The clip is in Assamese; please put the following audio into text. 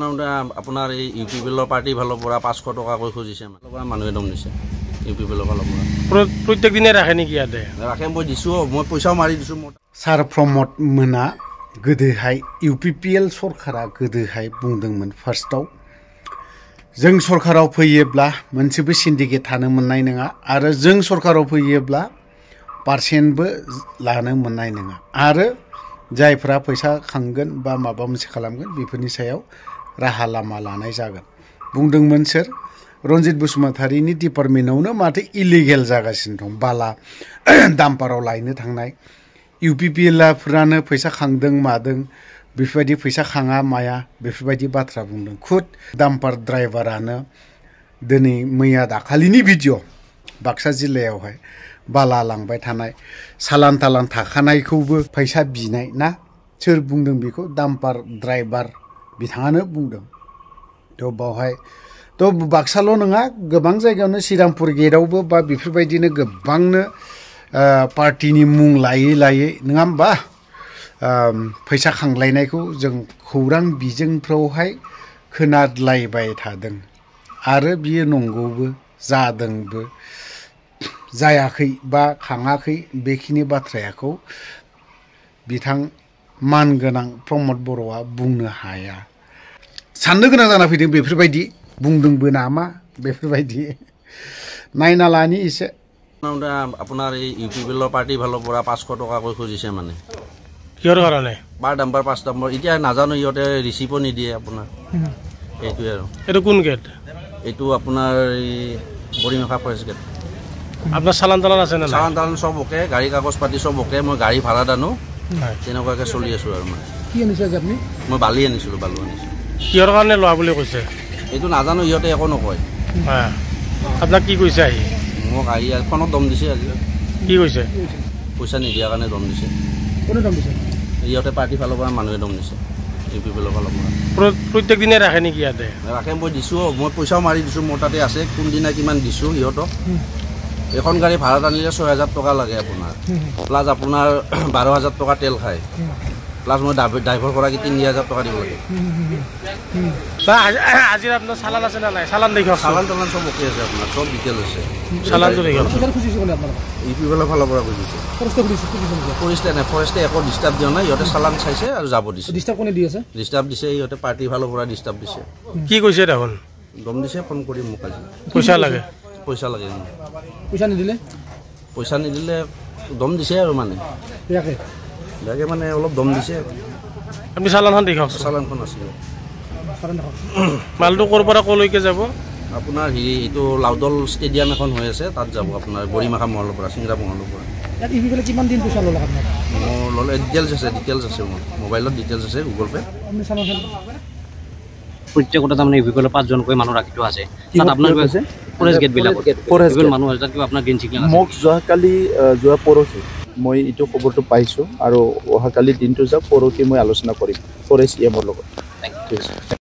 আপোনাৰ এই ইউ পি পিএলৰ পাৰ্টি ফালৰ পৰা 500 টকাকৈ খুজিছে মানুহে দম দিছে ইউ পি পিএলৰ ফালৰ পৰা প্ৰত্যেক দিনে ৰাখে নেকি ইয়াতে ৰাখে মই দিছো মই পইচাও মাৰি দিছো सार प्रमोद मोना गोदोहाय इउ पि पि एल सरकारा गोदोहाय बुंदोंमोन फार्स्टआव जों सरकाराव फैयोब्ला मोनसेबो सिन्डिकेट थानो मोननाय नङा आरो जों सरकाराव फैयोब्ला पारसेन्टबो लानो मोननाय नङा आरो जायफोरा फैसा खांगोन बा माबा मोनसे खालामगोन बेफोरनि सायाव राहा लामा लानाय जागोन बुंदोंमोन सोर रनजित बसुमतारीनि डिपार्टमेन्टआवनो माथो इलिगेल जागासिनो दं बाला डाम्पाराव लायनो थांनाय इउ पि पि एलफोरानो फैसा खांदों मादों बेफोरबायदि फैसा खाङा माया बेफोरबायदि बाथ्रा बुंदों खुद डाम्पार ड्राइभारानो दिनै मैया दाखालिनि भिडिअ बाक्सा जिल्लायावहाय बाला लांबाय थानाय सालान तालान थाखानायखौबो फैसा बिनाय ना सोर बुंदों बेखौ डाम्पार ड्राइभार बिथाङानो बुंदों थ' बावहाय थ' बाक्साल' नङा गोबां जायगायावनो श्रीरामपुर गेटआवबो बा बेफोरबायदिनो गोबांनो पार्टीनि मुं लायै लायै नङा होमबा फैसा खांलायनायखौ जों खौरां बिजोंफ्रावहाय खोनालायबाय थादों आरो बियो नंगौबो जादोंबो जायाखै बा खाङाखै बेखिनि बाथ्राखौ बिथां मानगोनां प्रमोद बर'आ बुंनो हाया साननो गोनां जाना फैदों बेफोरबायदि बुंदोंबो नामा बेफोरबायदि नायना लानि एसे আপোনাৰ এই ইউ পি পিএলৰ পাৰ্টিৰ ফালৰ পৰা 500 টকাকৈ খুজিছে মানে কিহৰ কাৰণে বাৰ ডাম্পাৰ 5 ডাম্পাৰ এতিয়া নাজানো ইহঁতে ৰিচিপো নিদিয়ে আপোনাৰ এইটোৱে আৰু এইটো কোন গেট এইটো আপোনাৰ এই বৰিমেখা ফৰেষ্ট গেট আপোনাৰ চালান তালান আছে নে চালান তালান সব ওকে গাড়ী কাগজ পাতি সব ওকে মই গাড়ী ভাড়া দানো তেনেকুৱাকৈ চলি আছো আৰু মানে কি আনিছে আপুনি মই বালি আনিছিলোঁ বালু আনিছোঁ কিহৰ কাৰণে লোৱা বুলি কৈছে এইটো নাজানো ইহঁতে একো নকয় আপোনাক কি কৈছে আহি মোক আহি ফোনত দম দিছে আজি কি কৈছে পইচা নিদিয়াৰ কাৰণে দম দিছে কোনে দম দিছে ইহঁতে পাৰ্টিৰ ফালৰ পৰা মানুহে দম দিছে ইউ পি পিএলৰ ফালৰ পৰা প্ৰত্যেক দিনে ৰাখে নেকি ইয়াতে ৰাখে মই দিছোঁ মই পইচাও মাৰি দিছোঁ মোৰ তাতে আছে কোনদিনা কিমান দিছোঁ সিহঁতক এখন গাড়ী ভাড়াত আনিলে 6000 টকা লাগে আপোনাৰ প্লাছ আপোনাৰ 12000 টকা তেল খায় প্লাছ মই ড্ৰাইভাৰ কৰা কি 3000 টকা দিব লাগে আজি আপোনাৰ চালান আছে না নাই চালান দেখক চালান তালান সব ওকে আছে আপোনাৰ সব ডিটেইল আছে চালানটো দেখক ইউ পি পিএলৰ ফালৰ পৰা বুজিছে ফৰেষ্টে একো ডিষ্টাৰ্ব দিয়া নাই ইহঁতে চালান চাইছে আৰু যাব দিছে ডিষ্টাৰ্ব কোনে দি আছে ডিষ্টাৰ্ব দিছে ইহঁতে পাৰ্টিৰ ফালৰ পৰা ডিষ্টাৰ্ব দিছে কি কৈছে দেখোন দম দিছে ফোন কৰি মোক আজি পইচা লাগে পইচা লাগে পইচা নিদিলে দম দিছে আৰু মানে বেয়াকে মানে অলপ দম দিছে আপুনি চালানখন দেখক চালানখন আছিলে মালটো ক'ৰ পৰা ক'লৈকে যাব আপোনাৰ হেৰি এইটো লাউদল ষ্টেডিয়াম এখন হৈ আছে তাত যাব আপোনাৰ বৰিমাখা মহলৰ পৰা চিংৰা মহলৰ পৰা কিমান দিন পইচা ল'লে আপোনাৰ মোৰ ল'লে ডিটেইলছ আছে মোৰ মোবাইলত ডিটেইলছ আছে গুগল পে প্ৰত্যেকটা তাৰমানে ইউ পি পিএলৰ 5জনকৈ মানুহ ৰাখি থোৱা আছে তাত আপোনাৰ আছে ফৰেষ্ট গেটবিলাকত মানুহ আছে তাত কিবা আপোনাৰ গ্ৰীণ চিগনেল আছে মোক যোৱা পৰহি মই এইটো খবৰটো পাইছোঁ আৰু অহাকালি দিনটো যাওক পৰহি মই আলোচনা কৰিম ফৰেষ্ট ইএমৰ লগত